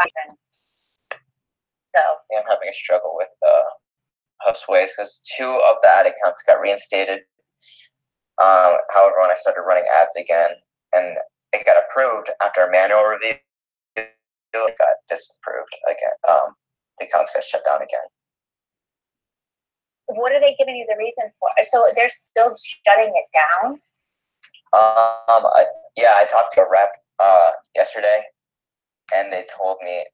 So yeah, I'm having a struggle with Hostways because 2 of the ad accounts got reinstated. However, when I started running ads again and it got approved after a manual review, it got disapproved again. The accounts got shut down again. What are they giving you the reason for? So they're still shutting it down? I talked to a rep yesterday, and they told me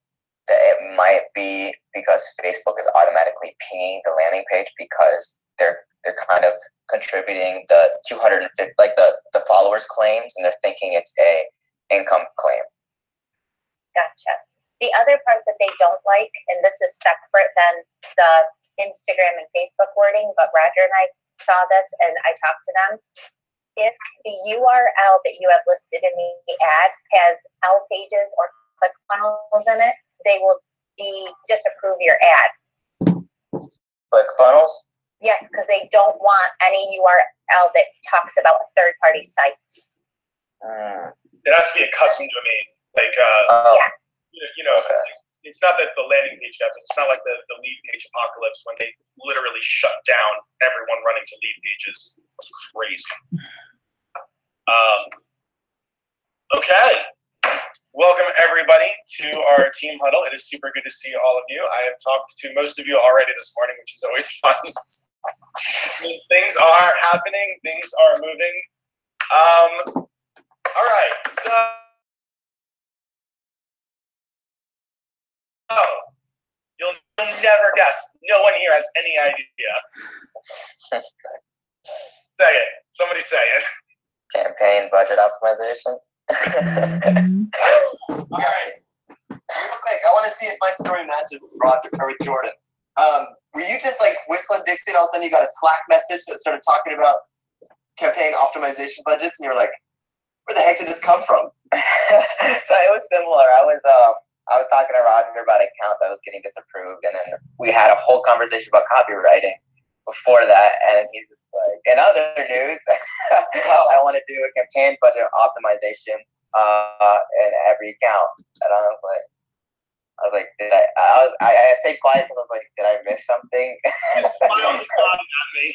that it might be because Facebook is automatically pinging the landing page because they're kind of contributing the 250, like the followers claims, and they're thinking it's a income claim. Gotcha. The other part that they don't like, and this is separate than the Instagram and Facebook wording, but Roger and I saw this and I talked to them. If the URL that you have listed in the ad has L pages or ClickFunnels in it, they will disapprove your ad. ClickFunnels? Yes, because they don't want any URL that talks about a third-party site. It has to be a custom domain. Like, yes. Okay. It's not that the landing page has it. It's not like the lead page apocalypse when they literally shut down everyone running to lead pages. It's crazy. Okay. Welcome, everybody, to our team huddle. It is super good to see all of you. I have talked to most of you already this morning, which is always fun. Things are happening. Things are moving. All right. So, you'll never guess. No one here has any idea. Say it. Somebody say it. Campaign budget optimization. All right. Real quick, I want to see if my story matches with Roger or with Jordan. Were you just like whistling Dixie and all of a sudden you got a Slack message that started talking about campaign optimization budgets and you're like, where the heck did this come from? So it was similar. I was talking to Roger about an account that was getting disapproved, and then we had a whole conversation about copywriting before that, and he's just like, in other news, I want to do a campaign budget optimization in every account. And I was like, I stayed quiet because I was like, did I miss something? You smiled at me.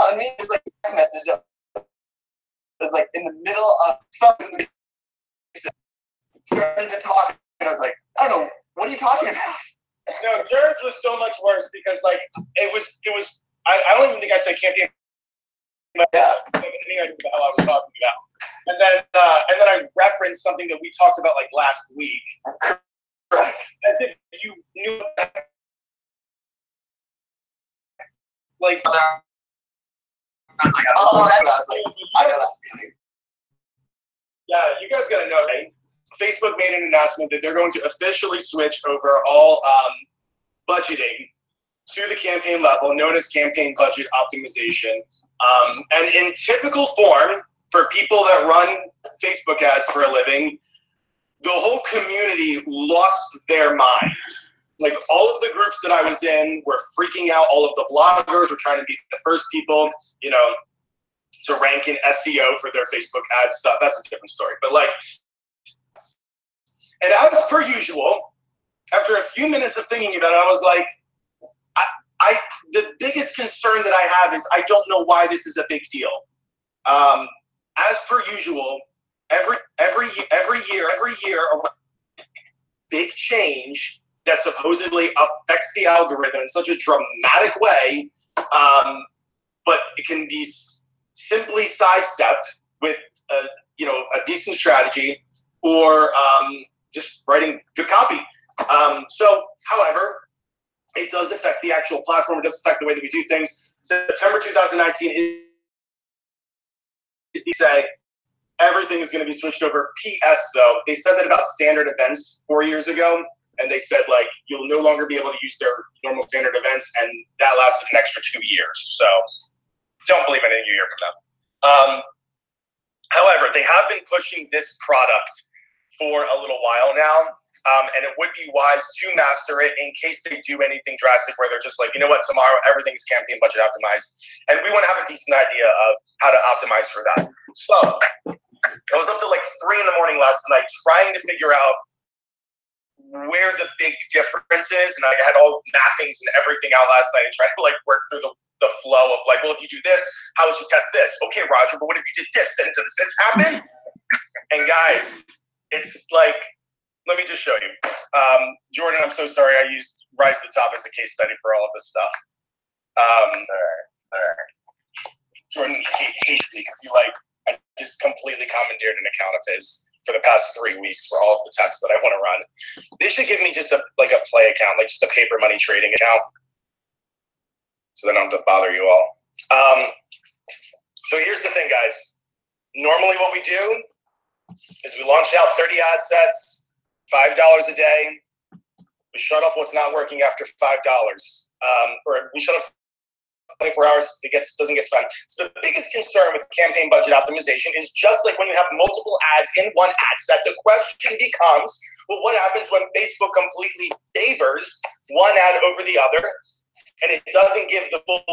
On me, it's like a message. It was like in the middle of something, started to talk, and I was like, I don't know, what are you talking about? No, Jared's was so much worse because like it was. I don't even think I said campaign. Yeah. I think I knew what the hell I was talking about. And then I referenced something that we talked about like last week. Right. As if you knew that. Like. I was like, oh, I know that feeling. Yeah, you guys gotta know, right? Facebook made an announcement that they're going to officially switch over all budgeting to the campaign level, known as campaign budget optimization. And in typical form, for people that run Facebook ads for a living, the whole community lost their mind. Like all of the groups that I was in were freaking out. All of the bloggers were trying to be the first people, to rank in SEO for their Facebook ad stuff. That's a different story. But like, and as per usual, after a few minutes of thinking about it, I was like, the biggest concern that I have is I don't know why this is a big deal. As per usual, every year, a big change that supposedly affects the algorithm in such a dramatic way, but it can be simply sidestepped with a decent strategy or just writing good copy. However, it does affect the actual platform. It does affect the way that we do things. September 2019 is they say everything is going to be switched over. PS though, they said that about standard events 4 years ago, and they said like you'll no longer be able to use their normal standard events, and that lasted an extra 2 years. So don't believe anything you hear from them. However, they have been pushing this product for a little while now. And it would be wise to master it in case they do anything drastic where they're just like, you know what, tomorrow everything's campaign budget optimized. And we want to have a decent idea of how to optimize for that. So I was up till like 3 in the morning last night trying to figure out where the big difference is, and I had all mappings and everything out last night and trying to like work through the flow of like, well, if you do this, how would you test this? Okay, Roger, but what if you did this? Then does this happen? And guys, it's like, let me just show you. Jordan, I'm so sorry I used Rise to the Top as a case study for all of this stuff. Jordan hates me because I just completely commandeered an account of his for the past 3 weeks for all of the tests that I want to run. They should give me just a play account, like just a paper money trading account, so then I don't have to bother you all. So here's the thing, guys. Normally what we do is we launch out 30 ad sets, $5 a day. We shut off what's not working after $5, or we shut off 24 hours, doesn't get spent. So the biggest concern with campaign budget optimization is just like when you have multiple ads in one ad set, the question becomes, well, what happens when Facebook completely favors one ad over the other and it doesn't give the full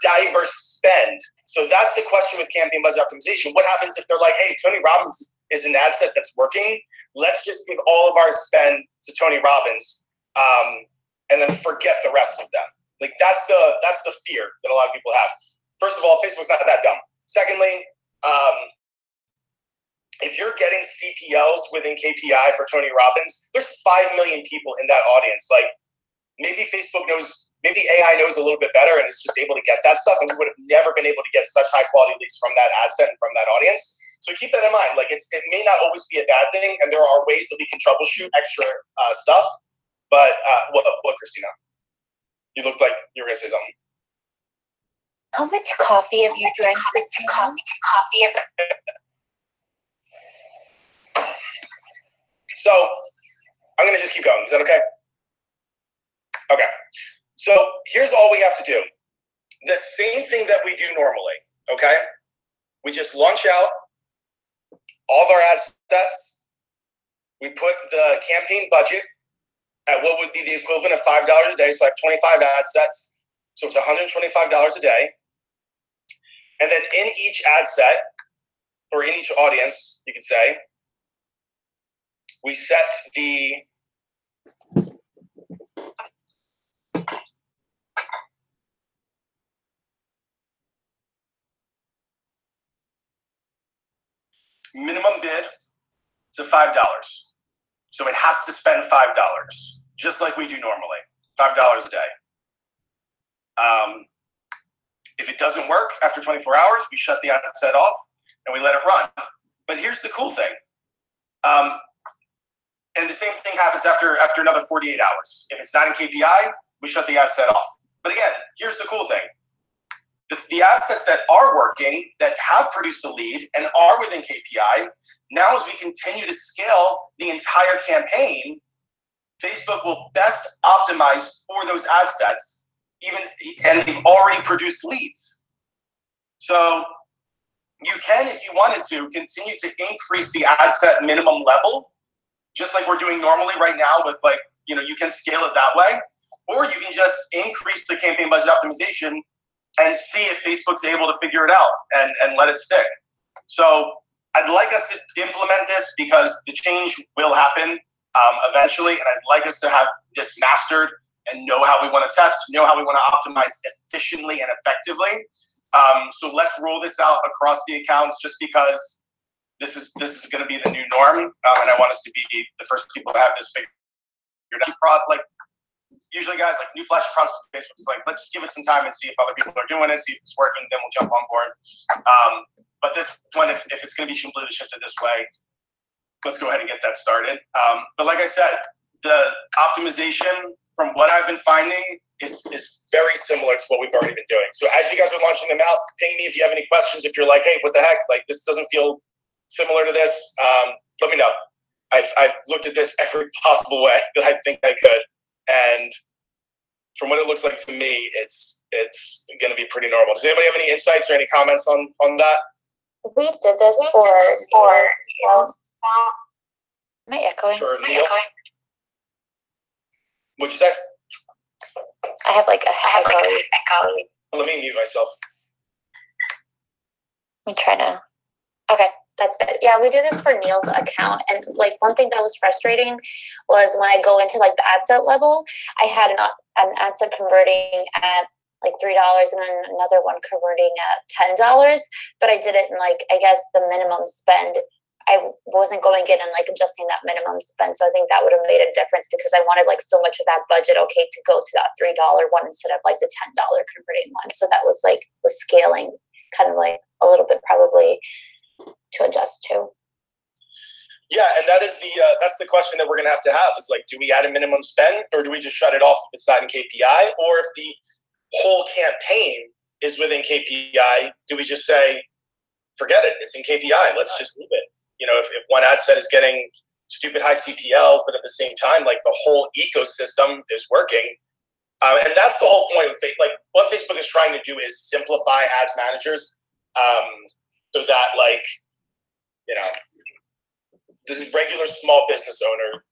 diverse spend? So that's the question with campaign budget optimization. What happens if they're like, hey, Tony Robbins is an ad set that's working. Let's just give all of our spend to Tony Robbins and then forget the rest of them. Like that's the fear that a lot of people have. First of all, Facebook's not that dumb. Secondly, if you're getting CPLs within KPI for Tony Robbins, there's 5 million people in that audience. Like maybe Facebook knows, maybe AI knows a little bit better and is just able to get that stuff, and we would have never been able to get such high quality leads from that ad set and from that audience. So keep that in mind. Like it may not always be a bad thing, and there are ways that we can troubleshoot extra stuff. But what, Christina? You looked like you were gonna say something. How much coffee have you drank? So I'm gonna just keep going. Is that okay? Okay. So here's all we have to do. The same thing that we do normally. Okay. We just launch out all of our ad sets. We put the campaign budget at what would be the equivalent of $5 a day. So I have 25 ad sets. So it's $125 a day. And then in each ad set, or in each audience, you could say, we set the minimum bid to $5. So it has to spend $5, just like we do normally, $5 a day. If it doesn't work after 24 hours, we shut the ad set off and we let it run. But here's the cool thing. And the same thing happens after another 48 hours. If it's not in KPI, we shut the ad set off. But again, here's the cool thing. The ad sets that are working, that have produced a lead and are within KPI, now as we continue to scale the entire campaign, Facebook will best optimize for those ad sets, and they've already produced leads. So you can, if you wanted to, continue to increase the ad set minimum level, just like we're doing normally right now with you can scale it that way, or you can just increase the campaign budget optimization and see if Facebook's able to figure it out and let it stick. So I'd like us to implement this because the change will happen eventually, and I'd like us to have this mastered and know how we want to test, know how we want to optimize efficiently and effectively. So let's roll this out across the accounts, just because this is going to be the new norm, and I want us to be the first people to have this figured out. Usually guys, new flash across Facebook's let's just give it some time and see if other people are doing it, see if it's working, then we'll jump on board. But this one, if it's going to be completely shifted this way, let's go ahead and get that started. But like I said, the optimization from what I've been finding is very similar to what we've already been doing. So as you guys are launching them out, ping me if you have any questions. If you're like, hey, what the heck? This doesn't feel similar to this. Let me know. I've looked at this every possible way that I think I could. And from what it looks like to me, it's going to be pretty normal. Does anybody have any insights or any comments on that? We did this for am I echoing? What'd you say? I have like echo. Let me mute myself. I'm trying to. Okay. That's good. Yeah, we do this for Neil's account. And like one thing that was frustrating was when I go into like the ad set level, I had an ad set converting at like $3 and then another one converting at $10. But I did it in like, I guess the minimum spend. I wasn't going in and like adjusting that minimum spend. So I think that would have made a difference because I wanted like so much of that budget, okay, to go to that $3 one instead of like the $10 converting one. So that was like the scaling kind of like a little bit probably to adjust to. Yeah, and that is that's the question that we're gonna have is like, do we add a minimum spend or do we just shut it off if it's not in KPI? Or if the whole campaign is within KPI, do we just say, forget it, it's in KPI, let's just leave it? You know, if one ad set is getting stupid high CPLs, but at the same time, like the whole ecosystem is working. And that's the whole point of Facebook. Like what Facebook is trying to do is simplify ads managers so that like, you know, this regular small business owner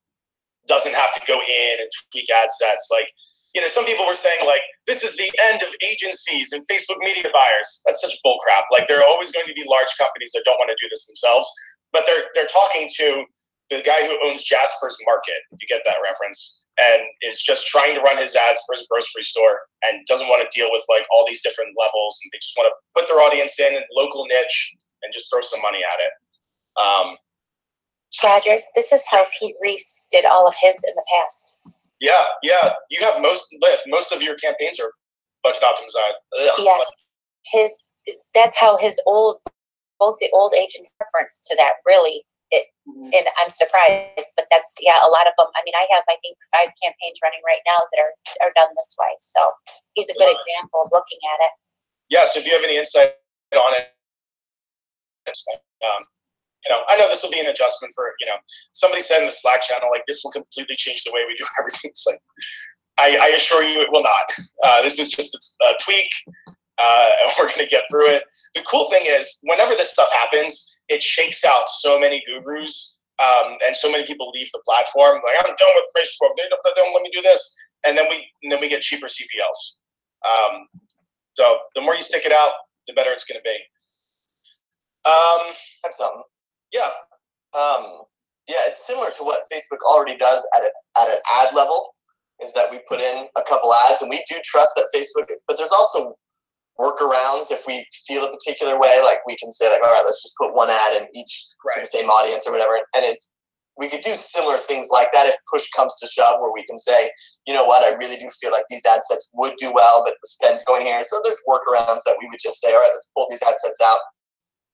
doesn't have to go in and tweak ad sets. Like, you know, some people were saying like, this is the end of agencies and Facebook media buyers. That's such bull crap. Like there are always going to be large companies that don't want to do this themselves, but they're talking to the guy who owns Jasper's Market, if you get that reference, and is just trying to run his ads for his grocery store and doesn't want to deal with like all these different levels. And they just want to put their audience in a local niche and just throw some money at it. Roger, this is how Pete Reese did all of his in the past. Yeah. You have most of your campaigns are budget optimized. Yeah, that's how both the old agents reference to that really. And I'm surprised, but that's a lot of them. I mean, I have I think 5 campaigns running right now that are done this way. So he's a good example of looking at it. Yeah. So if you have any insight on it, you know, I know this will be an adjustment for, you know, somebody said in the Slack channel, like this will completely change the way we do everything. It's like, I assure you it will not. This is just a tweak, and we're going to get through it. The cool thing is whenever this stuff happens, it shakes out so many gurus, and so many people leave the platform. Like, I'm done with Facebook. They don't let me do this. And then we get cheaper CPLs. So the more you stick it out, the better it's going to be. Have something. Yeah. Yeah, it's similar to what Facebook already does at an ad level, is that we put in a couple ads, and we do trust that Facebook, but there's also workarounds if we feel a particular way. Like we can say like, all right, let's just put one ad in each to the same audience or whatever. And we could do similar things like that if push comes to shove, where we can say, you know what, I really do feel like these ad sets would do well, but the spend's going here. So there's workarounds that we would just say, all right, let's pull these ad sets out.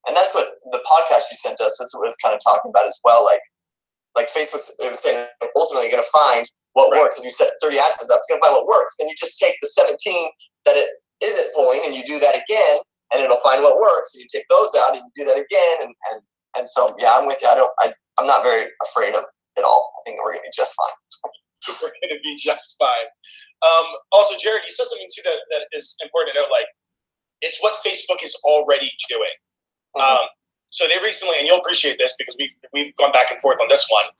And that's what the podcast you sent us, that's what it's kind of talking about as well. Like Facebook's, it was saying, ultimately you're going to find what works. If you set 30 ad sets up, it's going to find what works. Then you just take the 17 that it isn't pulling, and you do that again, and it'll find what works. And you take those out, and you do that again. And so, yeah, I'm with you. I'm not very afraid of it all. I think we're going to be just fine. We're going to be just fine. Also, Jared, you said something too that is important to note. Like, it's what Facebook is already doing. So they recently, and you'll appreciate this because we've gone back and forth on this one.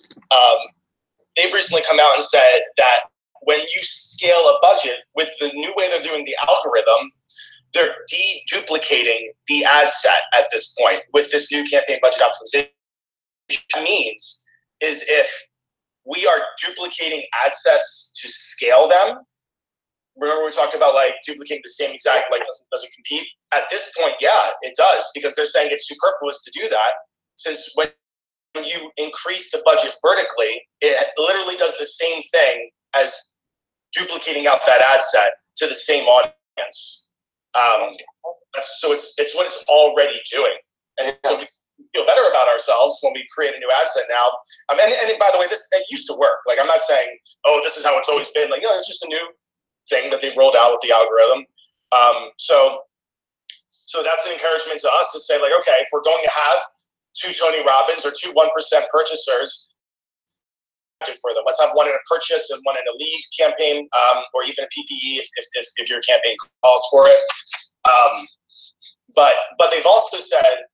They've recently come out and said that when you scale a budget with the new way they're doing the algorithm, they're de-duplicating the ad set at this point with this new campaign budget optimization. What that means is if we are duplicating ad sets to scale them, remember we talked about like duplicating the same exact, like doesn't compete? At this point, yeah, it does, because they're saying it's superfluous to do that, since when you increase the budget vertically, it literally does the same thing as duplicating out that ad set to the same audience. So it's what it's already doing. And so we feel better about ourselves when we create a new ad set now. And by the way, it used to work. Like, I'm not saying, oh, this is how it's always been. Like, no, it's just a new thing that they've rolled out with the algorithm. So that's an encouragement to us to say, like, okay, if we're going to have 2 Tony Robbins or 2 1% purchasers for them, let's have one in a purchase and one in a lead campaign, or even a PPE if your campaign calls for it. But they've also said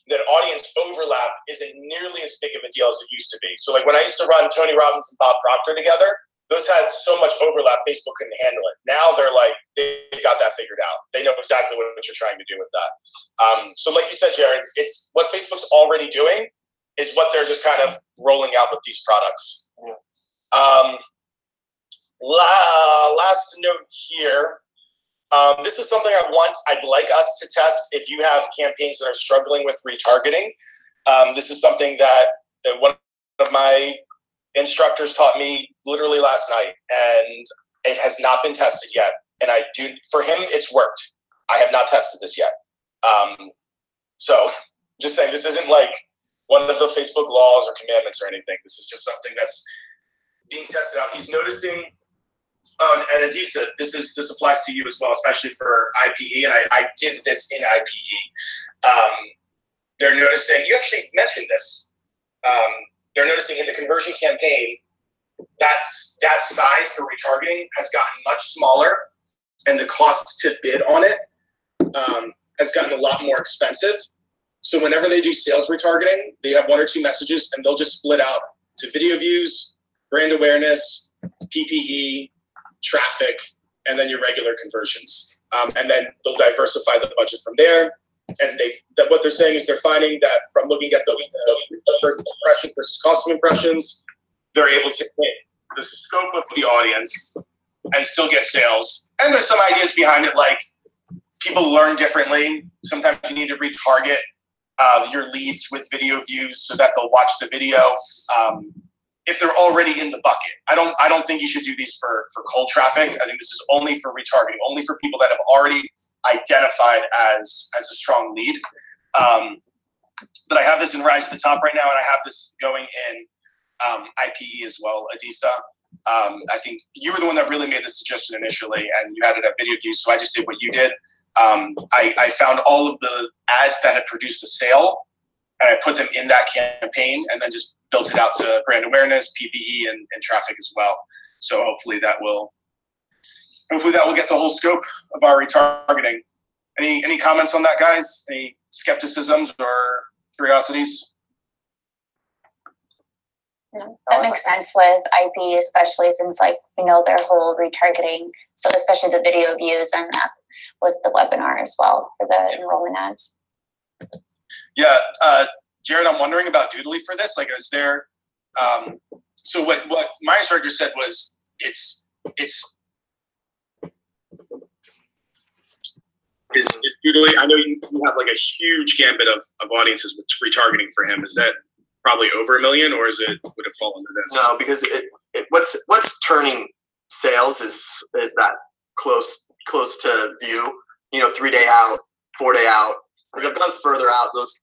that audience overlap isn't nearly as big of a deal as it used to be. So like when I used to run Tony Robbins and Bob Proctor together, those had so much overlap, Facebook couldn't handle it. Now they're like, they got that figured out. They know exactly what you're trying to do with that. So like you said, Jared, it's what Facebook's already doing is what they're just kind of rolling out with these products. Yeah. Last note here. This is something I'd like us to test if you have campaigns that are struggling with retargeting. This is something that one of my instructors taught me literally last night, and it has not been tested yet. And for him, it's worked. I have not tested this yet. So just saying, this isn't like one of the Facebook laws or commandments or anything. This is just something that's being tested out. He's noticing, and Adisa, this applies to you as well, especially for IPE, and I did this in IPE. They're noticing, you actually mentioned this, they're noticing in the conversion campaign that size for retargeting has gotten much smaller, and the cost to bid on it has gotten a lot more expensive. So whenever they do sales retargeting, they have one or two messages, and they'll just split out to video views, brand awareness, PPE, traffic, and then your regular conversions. And then they'll diversify the budget from there. And what they're saying is they're finding that from looking at the first impression versus cost of impressions, they're able to hit the scope of the audience and still get sales. And there's some ideas behind it, like people learn differently. Sometimes you need to retarget your leads with video views so that they'll watch the video. If they're already in the bucket. I don't think you should do these for cold traffic. I think this is only for retargeting, only for people that have already identified as a strong lead. But I have this in Rise to the Top right now, and I have this going in IPE as well, Adisa. I think you were the one that really made the suggestion initially, and you had it at video views, so I just did what you did. I found all of the ads that had produced a sale, and I put them in that campaign, and then just built it out to brand awareness, PPE, and traffic as well. So hopefully that will get the whole scope of our retargeting. Any comments on that, guys? Any skepticisms or curiosities? That makes sense with IP, especially since their whole retargeting. So especially the video views and that with the webinar as well for the enrollment ads. Yeah, Jared, I'm wondering about Doodly for this. Is there? So what my instructor said was it's Doodly. I know you have a huge gambit of audiences with retargeting for him. Is that probably over 1 million, or would it fall under this? No, because what's turning sales is that close to view. 3-day out, 4-day out. As I've gone further out, those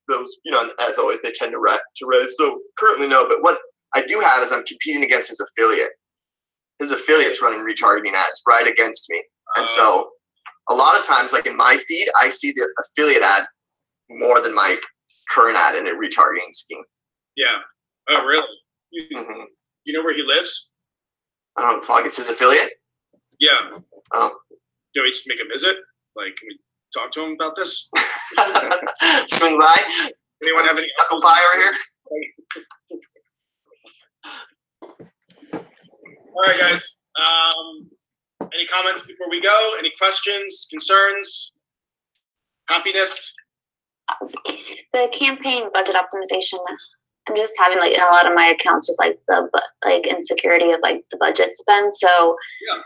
as always, they tend to raise. So currently no, but what I do have is I'm competing against his affiliate. His affiliate's running retargeting ads right against me, and so a lot of times, in my feed, I see the affiliate ad more than my current ad in a retargeting scheme. Yeah. Oh, really? Mm-hmm. You know where he lives? I don't know. Fuck, it's his affiliate. Yeah. Oh. Do we just make a visit? Can we talk to him about this? Swing by. Anyone have any apple pie over here? All right, guys. Any comments before we go? Any questions, concerns, happiness? The campaign budget optimization. I'm just having in a lot of my accounts just the insecurity of the budget spend. So yeah.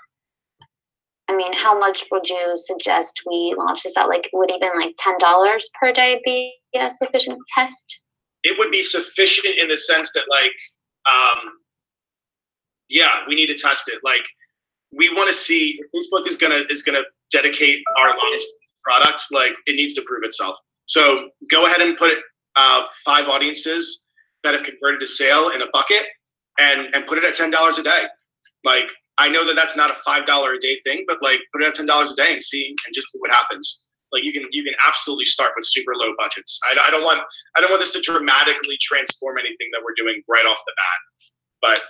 I mean, how much would you suggest we launch this out? Would even $10 per day be a sufficient test? It would be sufficient in the sense that we need to test it. We want to see if Facebook is gonna dedicate our lives to products. It needs to prove itself. So go ahead and put 5 audiences that have converted to sale in a bucket and put it at $10 a day. I know that that's not a $5 a day thing, but put it at $10 a day and see and just see what happens. You can absolutely start with super low budgets. I don't want this to dramatically transform anything that we're doing right off the bat. But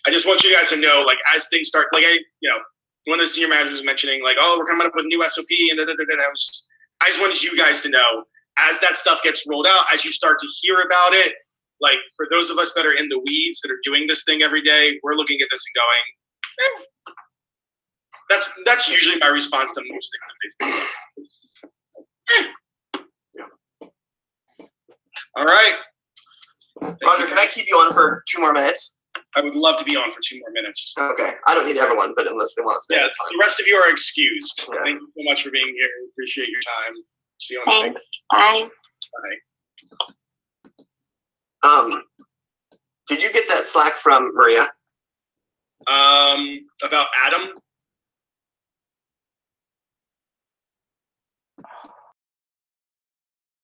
I just want you guys to know, as things start, one of the senior managers was mentioning, oh, we're coming up with a new SOP, and I just wanted you guys to know, as that stuff gets rolled out, as you start to hear about it, for those of us that are in the weeds, that are doing this thing every day, we're looking at this and going, That's usually my response to most things. All right. Roger, can I keep you on for 2 more minutes? I would love to be on for 2 more minutes. Okay. I don't need everyone, but unless they want to stay, Yeah, that's fine. the rest of you are excused. Yeah. Thank you so much for being here. Appreciate your time. See you on the next. Thanks. Bye. Bye. Did you get that Slack from Maria? About Adam?